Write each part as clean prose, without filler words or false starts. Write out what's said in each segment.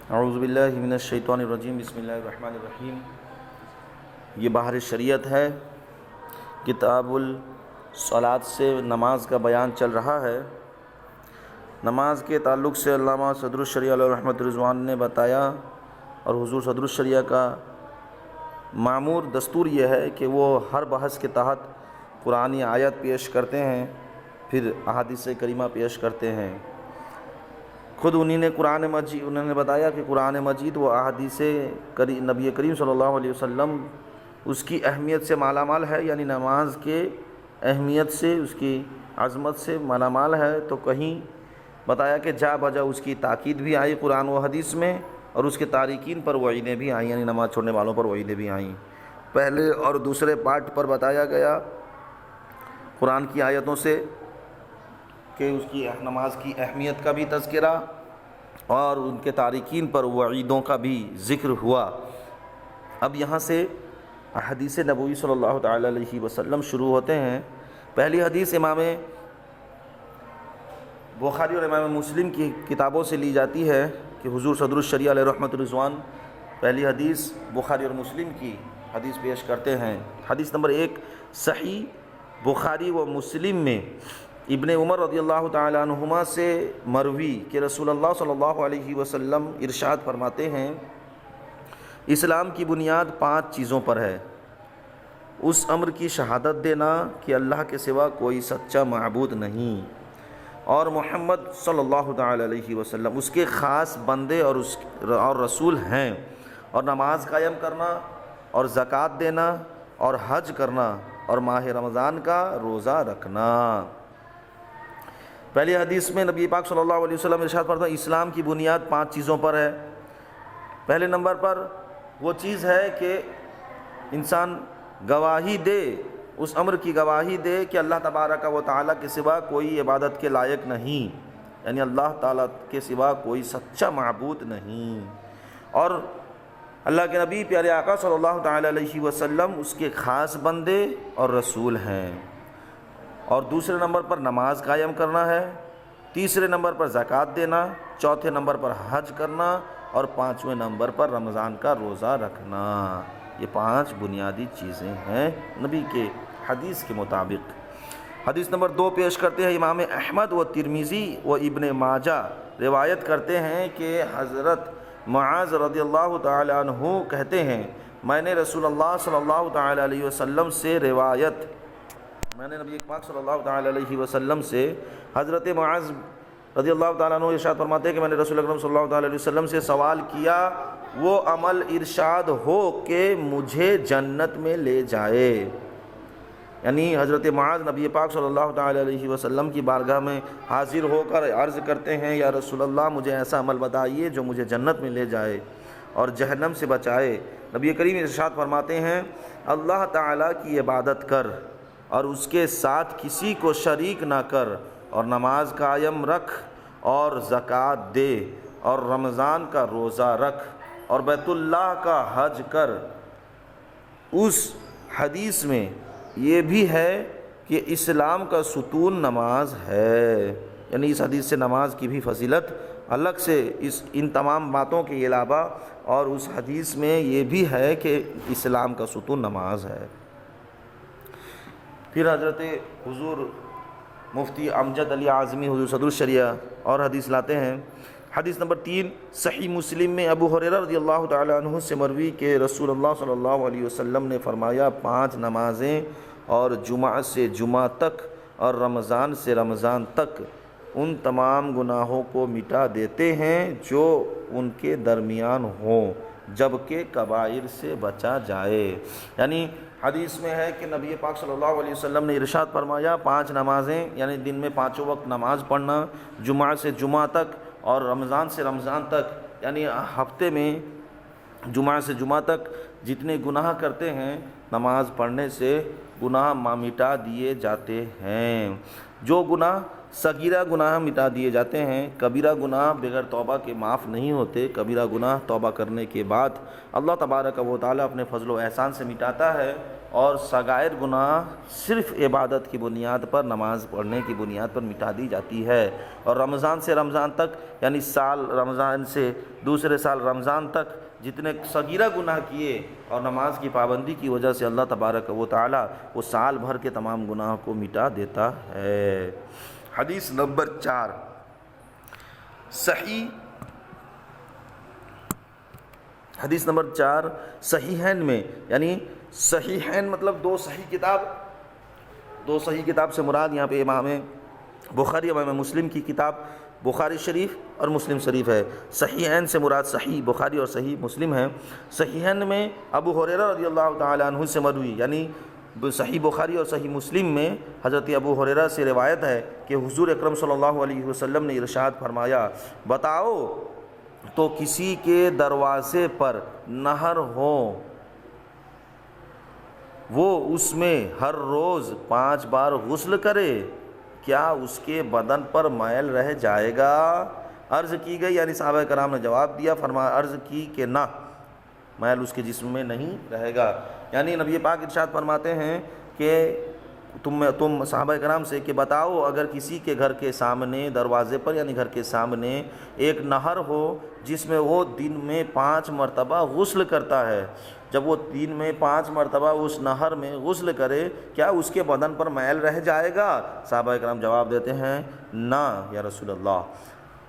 اعوذ باللہ من الشیطان الرجیم، بسم اللہ الرحمن الرحیم۔ یہ بحر شریعت ہے، کتاب الصلاۃ سے نماز کا بیان چل رہا ہے۔ نماز کے تعلق سے علامہ صدر الشریعہ علیہ رحمۃ رضوان نے بتایا، اور حضور صدر الشریعہ کا معمور دستور یہ ہے کہ وہ ہر بحث کے تحت قرآنی آیت پیش کرتے ہیں، پھر احادیث کریمہ پیش کرتے ہیں۔ خود انہوں نے بتایا کہ قرآن مجید و احادیث نبی کریم صلی اللہ علیہ وسلم اس کی اہمیت سے مالا مال ہے، یعنی نماز کے اہمیت سے، اس کی عظمت سے مالا مال ہے۔ تو کہیں بتایا کہ جا بجا اس کی تاکید بھی آئی قرآن و حدیث میں، اور اس کے تارکین پر وعیدیں بھی آئیں، یعنی نماز چھوڑنے والوں پر وعیدیں بھی آئیں۔ پہلے اور دوسرے پارٹ پر بتایا گیا قرآن کی آیتوں سے کہ اس کی نماز کی اہمیت کا بھی تذکرہ، اور ان کے تارکین پر وعیدوں کا بھی ذکر ہوا۔ اب یہاں سے احادیث نبوی صلی اللہ تعالی علیہ وسلم شروع ہوتے ہیں۔ پہلی حدیث امام بخاری اور امام مسلم کی کتابوں سے لی جاتی ہے کہ حضور صدر الشریعہ علیہ رحمۃ رضوان پہلی حدیث بخاری اور مسلم کی حدیث پیش کرتے ہیں۔ حدیث نمبر 1 صحیح بخاری و مسلم میں ابن عمر رضی اللہ تعالی عنہما سے مروی کہ رسول اللہ صلی اللہ علیہ وسلم ارشاد فرماتے ہیں، اسلام کی بنیاد 5 چیزوں پر ہے۔ اس امر کی شہادت دینا کہ اللہ کے سوا کوئی سچا معبود نہیں، اور محمد صلی اللہ تعالی علیہ وسلم اس کے خاص بندے اور رسول ہیں، اور نماز قائم کرنا، اور زکوٰۃ دینا، اور حج کرنا، اور ماہ رمضان کا روزہ رکھنا۔ پہلی حدیث میں نبی پاک صلی اللہ علیہ وسلم ارشاد فرماتے ہیں اسلام کی بنیاد 5 چیزوں پر ہے۔ پہلے نمبر پر وہ چیز ہے کہ انسان گواہی دے، اس امر کی گواہی دے کہ اللہ تبارک و تعالیٰ کے سوا کوئی عبادت کے لائق نہیں، یعنی اللہ تعالیٰ کے سوا کوئی سچا معبود نہیں، اور اللہ کے نبی پیارے آقا صلی اللہ تعالی علیہ وسلم اس کے خاص بندے اور رسول ہیں۔ اور دوسرے نمبر پر نماز قائم کرنا ہے، تیسرے نمبر پر زکوٰۃ دینا، چوتھے نمبر پر حج کرنا، اور 5ویں نمبر پر رمضان کا روزہ رکھنا۔ یہ 5 بنیادی چیزیں ہیں نبی کے حدیث کے مطابق۔ حدیث نمبر 2 پیش کرتے ہیں امام احمد و ترمذی و ابن ماجہ روایت کرتے ہیں کہ حضرت معاذ رضی اللہ تعالی عنہ کہتے ہیں، میں نے رسول اللہ صلی اللہ تعالی علیہ وسلم سے میں نے نبی پاک صلی اللہ تعالی علیہ وسلم سے حضرت معاذ رضی اللہ تعالیٰ عنہ ارشاد فرماتے ہیں کہ میں نے رسول اکرم صلی اللہ تعالی علیہ وسلم سے سوال کیا، وہ عمل ارشاد ہو کہ مجھے جنت میں لے جائے۔ یعنی حضرت معاذ نبی پاک صلی اللہ تعالی علیہ وسلم کی بارگاہ میں حاضر ہو کر عرض کرتے ہیں، یا رسول اللہ مجھے ایسا عمل بتائیے جو مجھے جنت میں لے جائے اور جہنم سے بچائے۔ نبی کریم ارشاد فرماتے ہیں، اللہ تعالیٰ کی عبادت کر اور اس کے ساتھ کسی کو شریک نہ کر، اور نماز قائم رکھ، اور زکوٰۃ دے، اور رمضان کا روزہ رکھ، اور بیت اللہ کا حج کر۔ اس حدیث میں یہ بھی ہے کہ اسلام کا ستون نماز ہے، یعنی اس حدیث سے نماز کی بھی فضیلت الگ سے ان تمام باتوں کے علاوہ، اور اس حدیث میں یہ بھی ہے کہ اسلام کا ستون نماز ہے۔ پھر حضرت حضور مفتی امجد علی اعظمی حضور صدر الشریعہ اور حدیث لاتے ہیں۔ حدیث نمبر 3 صحیح مسلم میں ابو ہریرہ رضی اللہ تعالی عنہ سے مروی کہ رسول اللہ صلی اللہ علیہ وسلم نے فرمایا، 5 نمازیں اور جمعہ سے جمعہ تک اور رمضان سے رمضان تک ان تمام گناہوں کو مٹا دیتے ہیں جو ان کے درمیان ہوں، جبکہ کبائر سے بچا جائے۔ یعنی حدیث میں ہے کہ نبی پاک صلی اللہ علیہ وسلم نے ارشاد فرمایا، 5 نمازیں یعنی دن میں 5 وقت نماز پڑھنا، جمعہ سے جمعہ تک اور رمضان سے رمضان تک، یعنی ہفتے میں جمعہ سے جمعہ تک جتنے گناہ کرتے ہیں نماز پڑھنے سے گناہ مٹا دیے جاتے ہیں۔ جو گناہ صغیرہ گناہ مٹا دیے جاتے ہیں، کبیرہ گناہ بغیر توبہ کے معاف نہیں ہوتے۔ کبیرہ گناہ توبہ کرنے کے بعد اللہ تبارک و تعالیٰ اپنے فضل و احسان سے مٹاتا ہے، اور صغائر گناہ صرف عبادت کی بنیاد پر، نماز پڑھنے کی بنیاد پر مٹا دی جاتی ہے۔ اور رمضان سے رمضان تک، یعنی سال رمضان سے دوسرے سال رمضان تک جتنے صغیرہ گناہ کیے اور نماز کی پابندی کی وجہ سے اللہ تبارک و تعالی وہ سال بھر کے تمام گناہوں کو مٹا دیتا ہے۔ حدیث نمبر 4، حدیث نمبر 4 صحیحین میں، یعنی صحیحین مطلب دو صحیح کتاب سے مراد یہاں پہ امام بخاری امام مسلم کی کتاب بخاری شریف اور مسلم شریف ہے۔ صحیحین سے مراد صحیح بخاری اور صحیح مسلم ہے۔ صحیحین میں ابو ہریرہ رضی اللہ تعالی عنہ سے مروی، یعنی صحیح بخاری اور صحیح مسلم میں حضرت ابو ہریرہ سے روایت ہے کہ حضور اکرم صلی اللہ علیہ وسلم نے ارشاد فرمایا، بتاؤ تو کسی کے دروازے پر نہر ہو، وہ اس میں ہر روز 5 بار غسل کرے، کیا اس کے بدن پر میل رہ جائے گا؟ عرض کی گئی، یعنی صحابہ کرام نے جواب دیا، فرمایا عرض کی کہ نہ، میل اس کے جسم میں نہیں رہے گا۔ یعنی نبی پاک ارشاد فرماتے ہیں کہ تم صحابہ کرام سے کہ بتاؤ، اگر کسی کے گھر کے سامنے دروازے پر، یعنی گھر کے سامنے ایک نہر ہو جس میں وہ دن میں 5 مرتبہ غسل کرتا ہے، جب وہ دن میں 5 مرتبہ اس نہر میں غسل کرے، کیا اس کے بدن پر میل رہ جائے گا؟ صحابہ کرام جواب دیتے ہیں نہ یا رسول اللہ۔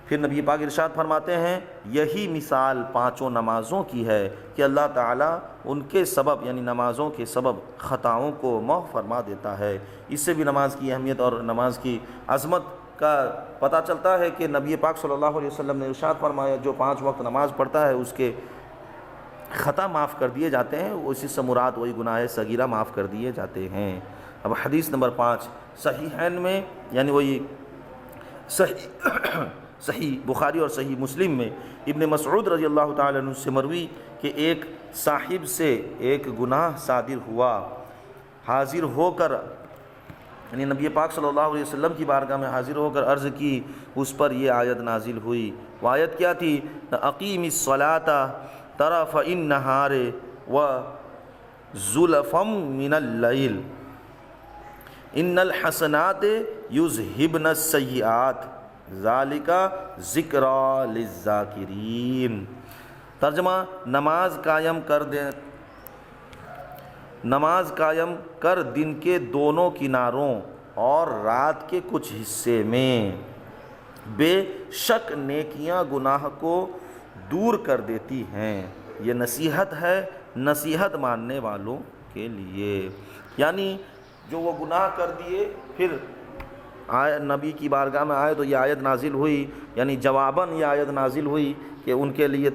پھر نبی پاک ارشاد فرماتے ہیں، یہی مثال 5 نمازوں کی ہے کہ اللہ تعالیٰ ان کے سبب، یعنی نمازوں کے سبب خطاؤں کو معاف فرما دیتا ہے۔ اس سے بھی نماز کی اہمیت اور نماز کی عظمت کا پتہ چلتا ہے کہ نبی پاک صلی اللہ علیہ وسلم نے ارشاد فرمایا، جو 5 وقت نماز پڑھتا ہے اس کے خطا معاف کر دیے جاتے ہیں، اسی سے مراد وہی گناہ صغیرہ معاف کر دیے جاتے ہیں۔ اب حدیث نمبر 5 صحیحین میں، یعنی وہی صحیح بخاری اور صحیح مسلم میں ابن مسعود رضی اللہ تعالی عنہ سے مروی کہ ایک صاحب سے ایک گناہ صادر ہوا، حاضر ہو کر، یعنی نبی پاک صلی اللہ علیہ وسلم کی بارگاہ میں حاضر ہو کر عرض کی، اس پر یہ آیت نازل ہوئی۔ وہ آیت کیا تھی؟ اقیم الصلاۃ طرف النہار وزلفا من اللیل ان الحسنات یذہبن السیئات ذالک ذکری للذاکرین۔ ترجمہ، نماز قائم کر دن کے دونوں کناروں اور رات کے کچھ حصے میں، بے شک نیکیاں گناہ کو دور کر دیتی ہیں۔ یہ نصیحت ہے نصیحت ماننے والوں کے لیے، یعنی جو وہ گناہ کر دیے پھر نبی کی بارگاہ میں آئے تو یہ آیت نازل ہوئی، یعنی جواباً یہ آیت نازل ہوئی کہ ان کے لیے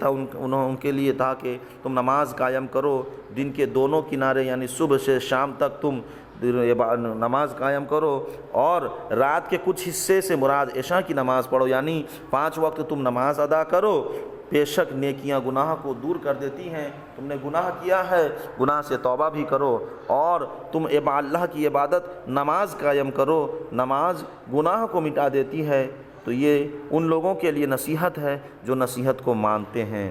تھا کہ تم نماز قائم کرو، دن کے دونوں کنارے، یعنی صبح سے شام تک تم نماز قائم کرو، اور رات کے کچھ حصے سے مراد عشاء کی نماز پڑھو، یعنی 5 وقت تم نماز ادا کرو، بے شک نیکیاں گناہ کو دور کر دیتی ہیں۔ تم نے گناہ کیا ہے، گناہ سے توبہ بھی کرو، اور تم اللہ کی عبادت نماز قائم کرو، نماز گناہ کو مٹا دیتی ہے۔ تو یہ ان لوگوں کے لیے نصیحت ہے جو نصیحت کو مانتے ہیں۔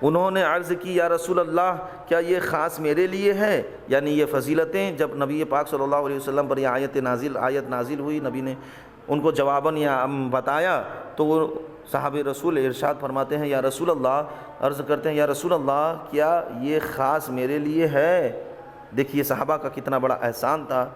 انہوں نے عرض کی، یا رسول اللہ، کیا یہ خاص میرے لیے ہے؟ یعنی یہ فضیلتیں جب نبی پاک صلی اللہ علیہ وسلم پر یہ آیت نازل ہوئی، نبی نے ان کو جواباً یہ بتایا، تو وہ صحابہ رسول ارشاد فرماتے ہیں، یا رسول اللہ، عرض کرتے ہیں، یا رسول اللہ، کیا یہ خاص میرے لیے ہے؟ دیکھیے صحابہ کا کتنا بڑا احسان تھا،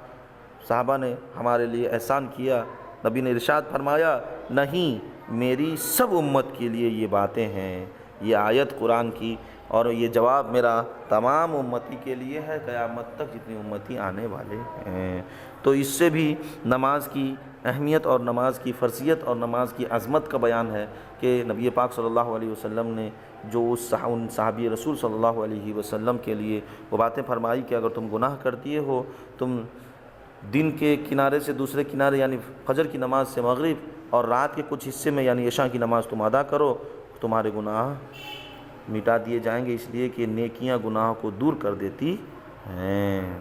صحابہ نے ہمارے لیے احسان کیا۔ نبی نے ارشاد فرمایا، نہیں، میری سب امت کے لیے یہ باتیں ہیں، یہ آیت قرآن کی، اور یہ جواب میرا تمام امتی کے لیے ہے، قیامت تک جتنی امتی آنے والے ہیں۔ تو اس سے بھی نماز کی اہمیت اور نماز کی فرضیت اور نماز کی عظمت کا بیان ہے کہ نبی پاک صلی اللہ علیہ وسلم نے جو ان صحابی رسول صلی اللہ علیہ وسلم کے لیے وہ باتیں فرمائی کہ اگر تم گناہ کرتی ہو، تم دن کے کنارے سے دوسرے کنارے، یعنی فجر کی نماز سے مغرب، اور رات کے کچھ حصے میں یعنی عشاء کی نماز تم ادا کرو، تمہارے گناہ مٹا دیے جائیں گے، اس لیے کہ نیکیاں گناہوں کو دور کر دیتی ہیں۔